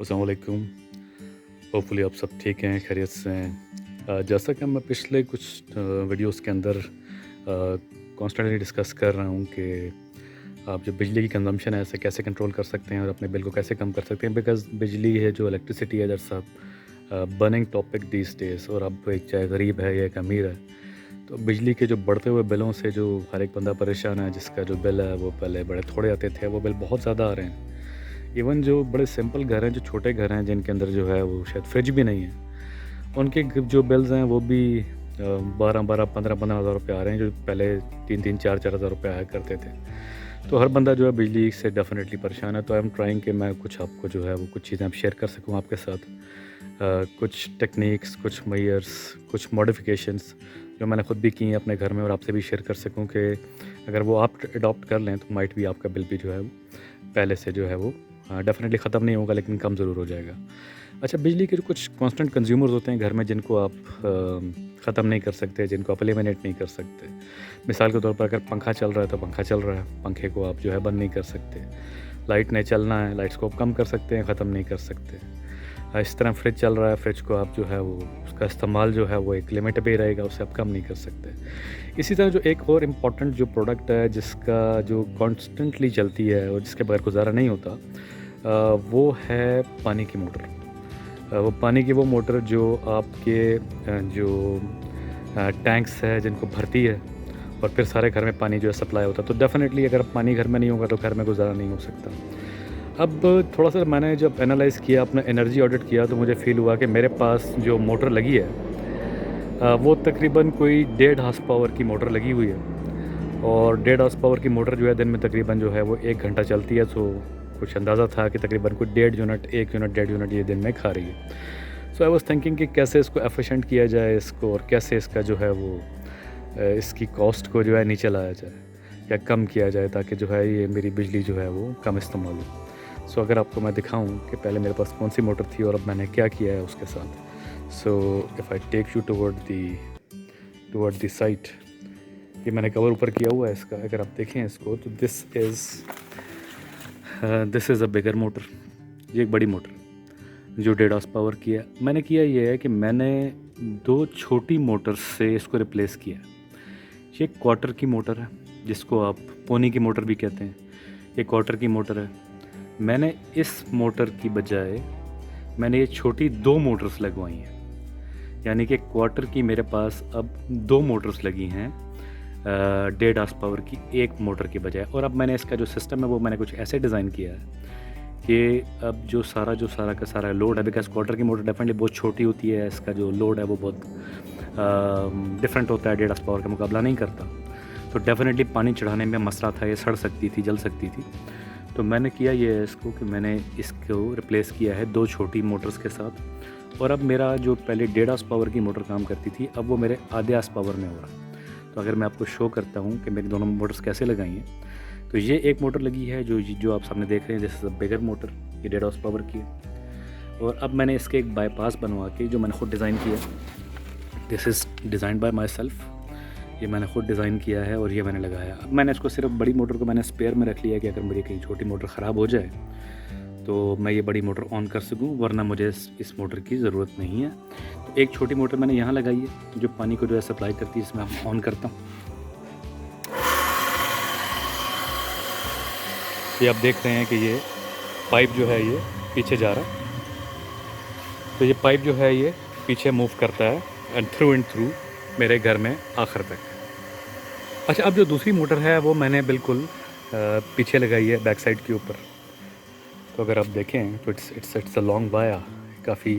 अस्सलाम वालेकुम। होपफुली आप सब ठीक हैं, खैरियत से हैं। जैसा कि मैं पिछले कुछ वीडियोस के अंदर कॉन्स्टेंटली डिस्कस कर रहा हूँ कि आप जो बिजली की कंजम्पशन है इसे कैसे कंट्रोल कर सकते हैं और अपने बिल को कैसे कम कर सकते हैं, बिकॉज़ बिजली है जो इलेक्ट्रिसिटी है that's burning topic these days. और अब एक चाहे गरीब है या एक अमीर है, तो बिजली के जो बढ़ते हुए बिलों से जो हर एक बंदा परेशान है, जिसका जो बिल है वो पहले बड़े थोड़े आते थे, वो बिल बहुत ज़्यादा आ रहे हैं। इवन जो बड़े सिंपल घर हैं, जो छोटे घर हैं, जिनके अंदर जो है वो शायद फ्रिज भी नहीं है, उनके जो बिल्स हैं वो भी 12-12, 15-15 हज़ार रुपये आ रहे हैं, जो पहले 3-3, 4-4 हज़ार रुपये आया करते थे। तो हर बंदा जो है बिजली से डेफ़िनेटली परेशान है। तो आई एम ट्राइंग कि मैं कुछ आपको जो है वो कुछ चीज़ें अब शेयर कर सकूँ आपके साथ। कुछ टेक्निक्स, कुछ मेयर्स, कुछ मॉडिफ़िकेशंस जो मैंने खुद भी की हैं अपने घर में, और आपसे भी शेयर कर सकूँ कि अगर वो आप अडॉप्ट कर लें तो माइट भी आपका बिल भी जो है वो पहले से जो है वो डेफ़िनेटली ख़त्म नहीं होगा, लेकिन कम ज़रूर हो जाएगा। अच्छा, बिजली के जो कुछ कांस्टेंट कंज्यूमर्स होते हैं घर में, जिनको आप ख़त्म नहीं कर सकते, जिनको आप एलिमिनेट नहीं कर सकते। मिसाल के तौर पर अगर पंखा चल रहा है तो पंखा चल रहा है, पंखे को आप जो है बंद नहीं कर सकते। लाइट ने चलना है, लाइट्स को आप कम कर सकते हैं, ख़त्म नहीं कर सकते। इस तरह फ्रिज चल रहा है, फ्रिज को आप जो है वो उसका इस्तेमाल जो है वो एक लिमिट पे ही रहेगा, उससे आप कम नहीं कर सकते। इसी तरह जो एक और इम्पॉर्टेंट जो प्रोडक्ट है, जिसका जो कॉन्स्टेंटली चलती है और जिसके बगैर गुज़ारा नहीं होता, वो है पानी की मोटर। वो पानी की वो मोटर जो आपके जो टैंक्स है जिनको भरती है, और फिर सारे घर में पानी जो है सप्लाई होता है। तो डेफ़िनेटली अगर पानी घर में नहीं होगा तो घर में गुज़ारा नहीं हो सकता। अब थोड़ा-सा मैंने जब एनालाइज़ किया, अपना एनर्जी ऑडिट किया, तो मुझे फ़ील हुआ कि मेरे पास जो मोटर लगी है वो तकरीबन कोई 1.5 हॉर्स पावर की मोटर लगी हुई है। और 1.5 हॉर्स पावर की मोटर जो है दिन में तकरीबन जो है वो 1 घंटा चलती है। तो कुछ अंदाज़ा था कि तकरीबन कोई 1.5 यूनिट, 1 यूनिट, 1.5 यूनिट ये दिन में खा रही है। सो आई वाज़ थिंकिंग कि कैसे इसको एफिशिएंट किया जाए इसको, और कैसे इसका जो है वो इसकी कॉस्ट को जो है नीचे लाया जाए या कम किया जाए, ताकि जो है ये मेरी बिजली जो है वो कम इस्तेमाल हो। सो अगर आपको मैं दिखाऊँ कि पहले मेरे पास कौन-सी मोटर थी और अब मैंने क्या किया है उसके साथ। So if I take you toward the site, ये मैंने कवर ऊपर किया हुआ है इसका, अगर आप देखें इसको तो this is a bigger motor. ये एक बड़ी मोटर जो 1.5 हॉर्स पावर की है। मैंने किया ये है कि मैंने 2 छोटी मोटर से इसको रिप्लेस किया है। ये क्वार्टर की मोटर है, जिसको आप पौनी की मोटर भी कहते हैं। ये क्वार्टर की मोटर है। मैंने इस मोटर की बजाय मैंने ये छोटी 2 मोटर्स लगवाई हैं, यानी कि क्वार्टर की मेरे पास अब 2 मोटर्स लगी हैं 1.5 हॉर्स पावर की एक मोटर के बजाय। और अब मैंने इसका जो सिस्टम है वो मैंने कुछ ऐसे डिज़ाइन किया है कि अब जो सारा का सारा लोड है, बिकॉज़ क्वार्टर की मोटर डेफिनेटली बहुत छोटी होती है, इसका जो लोड है वो बहुत डिफरेंट होता है, 1.5 हॉर्स पावर का मुकाबला नहीं करता। तो डेफिनेटली पानी चढ़ाने में मसला था, ये सड़ सकती थी, जल सकती थी। तो मैंने किया ये है इसको कि मैंने इसको रिप्लेस किया है 2 छोटी मोटर्स के साथ। और अब मेरा जो पहले 1.5 हॉर्स पावर की मोटर काम करती थी, अब वो मेरे आधे हॉर्स पावर में हो रहा है। तो अगर मैं आपको शो करता हूँ कि मेरी दोनों मोटर्स कैसे लगाई हैं, तो ये एक मोटर लगी है जो आप सामने देख रहे हैं, this is a bigger motor, ये 1.5 हॉर्स पावर की है। और अब मैंने इसके एक बाईपास बनवा के, जो मैंने खुद डिज़ाइन किया, this is designed bye my self, ये मैंने खुद डिज़ाइन किया है और ये मैंने लगाया। अब मैंने इसको सिर्फ बड़ी मोटर को मैंने स्पेयर में रख लिया कि अगर मेरी कहीं छोटी मोटर ख़राब हो जाए तो मैं ये बड़ी मोटर ऑन कर सकूँ, वरना मुझे इस मोटर की ज़रूरत नहीं है। तो एक छोटी मोटर मैंने यहाँ लगाई है जो पानी को जो है सप्लाई करती है, इसमें हम ऑन करता हूँ। ये आप देख रहे हैं कि ये पाइप जो है ये पीछे जा रहा है, तो ये पाइप जो है ये पीछे मूव करता है एंड थ्रू मेरे घर में आखिर तक। अच्छा, अब जो दूसरी मोटर है वो मैंने बिल्कुल पीछे लगाई है, बैक साइड के ऊपर। तो अगर आप देखें तो इट्स अ लॉन्ग वाया, काफ़ी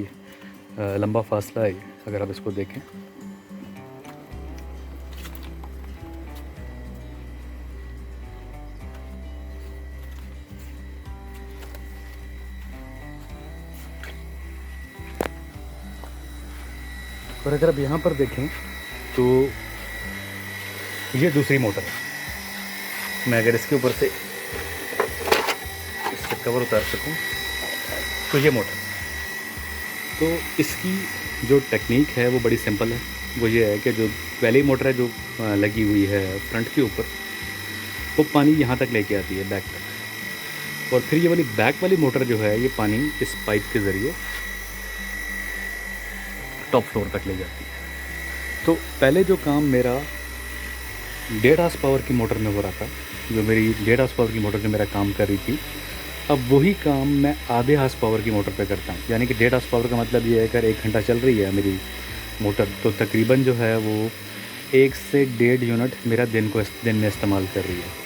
लंबा फासला है अगर आप इसको देखें। और अगर आप यहाँ पर देखें तो ये दूसरी मोटर है। मैं अगर इसके ऊपर से इससे कवर उतार सकूं तो ये मोटर, तो इसकी जो टेक्निक है वो बड़ी सिंपल है। वो ये है कि जो पहली मोटर है जो लगी हुई है फ्रंट के ऊपर, वो पानी यहाँ तक लेके आती है, बैक तक। और फिर ये वाली बैक वाली मोटर जो है ये पानी इस पाइप के ज़रिए टॉप फ्लोर तक ले जाती है। तो पहले जो काम मेरा 1.5 हार्स पावर की मोटर में हो रहा था, जो मेरी 1.5 हार्स पावर की मोटर जो मेरा काम कर रही थी, अब वही काम मैं आधे हार्स पावर की मोटर पे करता हूँ। यानी कि 1.5 हार्स पावर का मतलब ये है अगर 1 घंटा चल रही है मेरी मोटर, तो तकरीबन जो है वो 1 से 1.5 यूनिट मेरा दिन में इस्तेमाल कर रही है।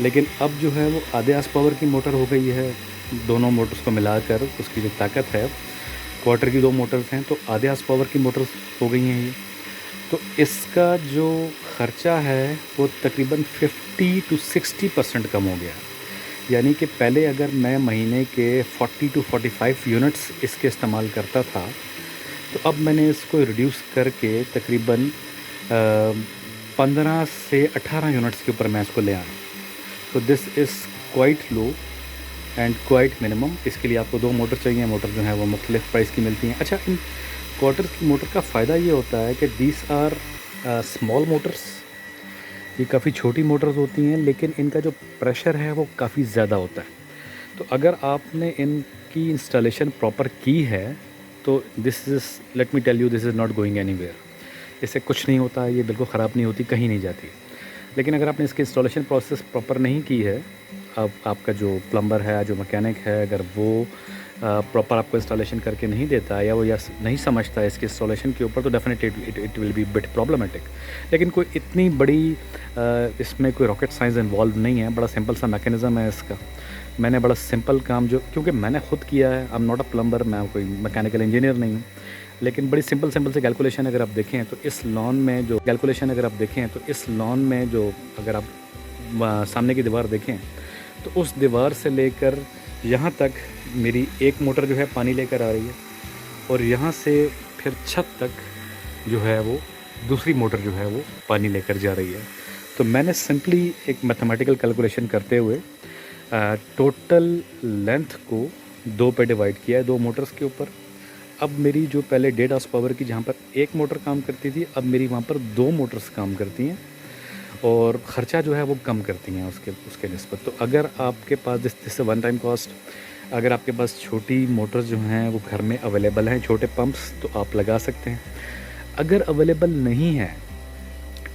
लेकिन अब जो है वो आधे हार्स पावर की मोटर हो गई है। दोनों मोटर्स को मिलाकर उसकी जो ताकत है, क्वार्टर की 2 मोटर्स हैं, तो आधे हार्स पावर की मोटर्स हो गई हैं ये। तो इसका जो ख़र्चा है वो तकरीबन 50 to 60% कम हो गया। यानी कि पहले अगर मैं महीने के 40 to 45 यूनिट्स इसके इस्तेमाल करता था, तो अब मैंने इसको रिड्यूस करके तकरीबन 15 से 18 यूनिट्स के ऊपर मैं इसको ले आया। तो this is quite low and quite minimum. इसके लिए आपको 2 मोटर चाहिए। मोटर जो है वो मुख्तलिफ़ प्राइस की मिलती हैं। अच्छा, इन क्वार्टर की मोटर का फ़ायदा ये होता है कि दीज आर स्मॉल मोटर्स, ये काफ़ी छोटी मोटर्स होती हैं, लेकिन इनका जो प्रेशर है वो काफ़ी ज़्यादा होता है। तो अगर आपने इनकी इंस्टॉलेशन प्रॉपर की है तो this is, let me tell you, this is not going anywhere. इससे कुछ नहीं होता है, ये बिल्कुल ख़राब नहीं होती, कहीं नहीं जाती। लेकिन अगर आपने इसकी इंस्टॉलेशन प्रोसेस प्रॉपर नहीं की है, अब आपका जो प्लम्बर है, जो मैकेनिक है, अगर वो प्रॉपर आपको इंस्टॉलेशन करके नहीं देता है या वो या नहीं समझता है इसके इंस्टॉलेशन के ऊपर, तो definitely it will be bit problematic. लेकिन कोई इतनी बड़ी इसमें कोई रॉकेट साइंस इन्वॉल्व नहीं है, बड़ा सिंपल सा मैकेनिज़्म है इसका। मैंने बड़ा सिंपल काम, जो क्योंकि मैंने खुद किया है, I am not a plumber, मैं कोई मैकेनिकल इंजीनियर नहीं हूँ, लेकिन बड़ी सिंपल से कैलकुलेशन अगर आप देखें तो इस लॉन में जो अगर आप सामने की दीवार देखें तो उस दीवार से लेकर यहाँ तक मेरी एक मोटर जो है पानी लेकर आ रही है, और यहाँ से फिर छत तक जो है वो दूसरी मोटर जो है वो पानी लेकर जा रही है। तो मैंने सिंपली एक मैथमेटिकल कैलकुलेशन करते हुए टोटल लेंथ को 2 पे डिवाइड किया है, 2 मोटर्स के ऊपर। अब मेरी जो पहले 1.5 हार्स पावर की जहाँ पर एक मोटर काम करती थी, अब मेरी वहाँ पर 2 मोटर्स काम करती हैं और ख़र्चा जो है वो कम करती हैं उसके निस्बत। तो अगर आपके पास दिस वन टाइम कॉस्ट, अगर आपके पास छोटी मोटर्स जो हैं वो घर में अवेलेबल हैं, छोटे पंप्स, तो आप लगा सकते हैं। अगर अवेलेबल नहीं है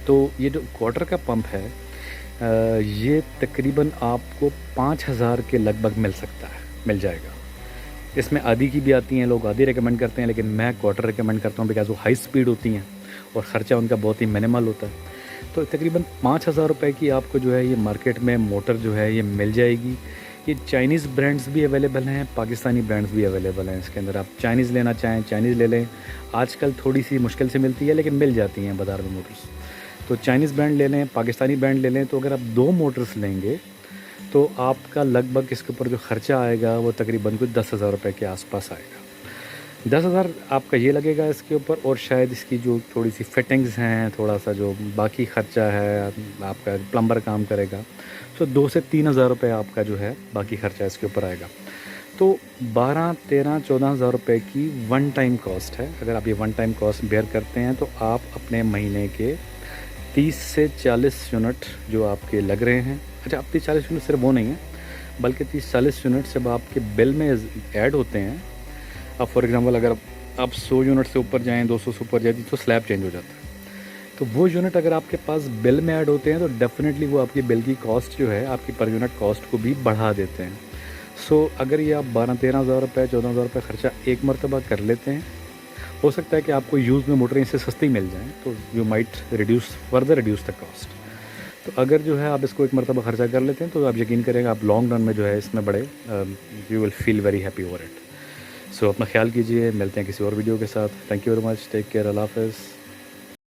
तो ये जो क्वार्टर का पंप है, ये तकरीबन आपको 5,000 के लगभग मिल जाएगा। इसमें आधी की भी आती हैं, लोग आधी रिकमेंड करते हैं, लेकिन मैं क्वार्टर रिकमेंड करता हूँ बिकॉज़ वो हाई स्पीड होती हैं और ख़र्चा उनका बहुत ही मिनिमल होता है। तो तकरीबन 5,000 रुपये की आपको जो है ये मार्केट में मोटर जो है ये मिल जाएगी। ये चाइनीज़ ब्रांड्स भी अवेलेबल हैं, पाकिस्तानी ब्रांड्स भी अवेलेबल हैं। इसके अंदर आप चाइनीज़ लेना चाहें चाइनीज़ ले लें। आजकल थोड़ी सी मुश्किल से मिलती है, लेकिन मिल जाती हैं बाज़ार में मोटर्स। तो चाइनीज़ ब्रांड ले लें, पाकिस्तानी ब्रांड ले लें। तो अगर आप 2 मोटर्स लेंगे तो आपका लगभग इसके ऊपर जो ख़र्चा आएगा वो तकरीबन कुछ 10,000 रुपये के आसपास आएगा। 10,000 आपका ये लगेगा इसके ऊपर, और शायद इसकी जो थोड़ी सी फिटिंग्स हैं, थोड़ा सा जो बाकी ख़र्चा है, आपका प्लम्बर काम करेगा, तो 2 से 3,000 रुपये आपका जो है बाकी ख़र्चा इसके ऊपर आएगा। तो 12, 13, 14,000 रुपये की वन टाइम कॉस्ट है। अगर आप ये वन टाइम कॉस्ट बेयर करते हैं तो आप अपने महीने के 30 से 40 यूनिट जो आपके लग रहे हैं, अच्छा, अब 30-40 यूनिट सिर्फ वो नहीं है, बल्कि 30-40 यूनिट जब आपके बिल में ऐड होते हैं, अब फॉर एग्ज़ाम्पल अगर आप 100 यूनिट से ऊपर जाएँ, 200 से ऊपर जाए, तो स्लैब चेंज हो जाता है। तो वो यूनिट अगर आपके पास बिल में ऐड होते हैं तो डेफ़िनेटली वो आपकी बिल की कॉस्ट जो है, आपकी पर यूनिट कॉस्ट को भी बढ़ा देते हैं। सो अगर ये आप 12-13,000 रुपये, 14,000 रुपये ख़र्चा एक मरतबा कर लेते हैं, हो सकता है कि आपको यूज़ में मोटरें इससे सस्ती मिल जाएँ, तो you might further reduce the cost. तो अगर जो है आप इसको एक मरतबा ख़र्चा कर लेते हैं तो आप यकीन करेंगे आप लॉन्ग रन में जो है इसमें बड़े you will feel very happy over it. So अपना ख्याल कीजिए, मिलते हैं किसी और वीडियो के साथ। Thank you very much, take care, अल्लाह हाफ़िज़।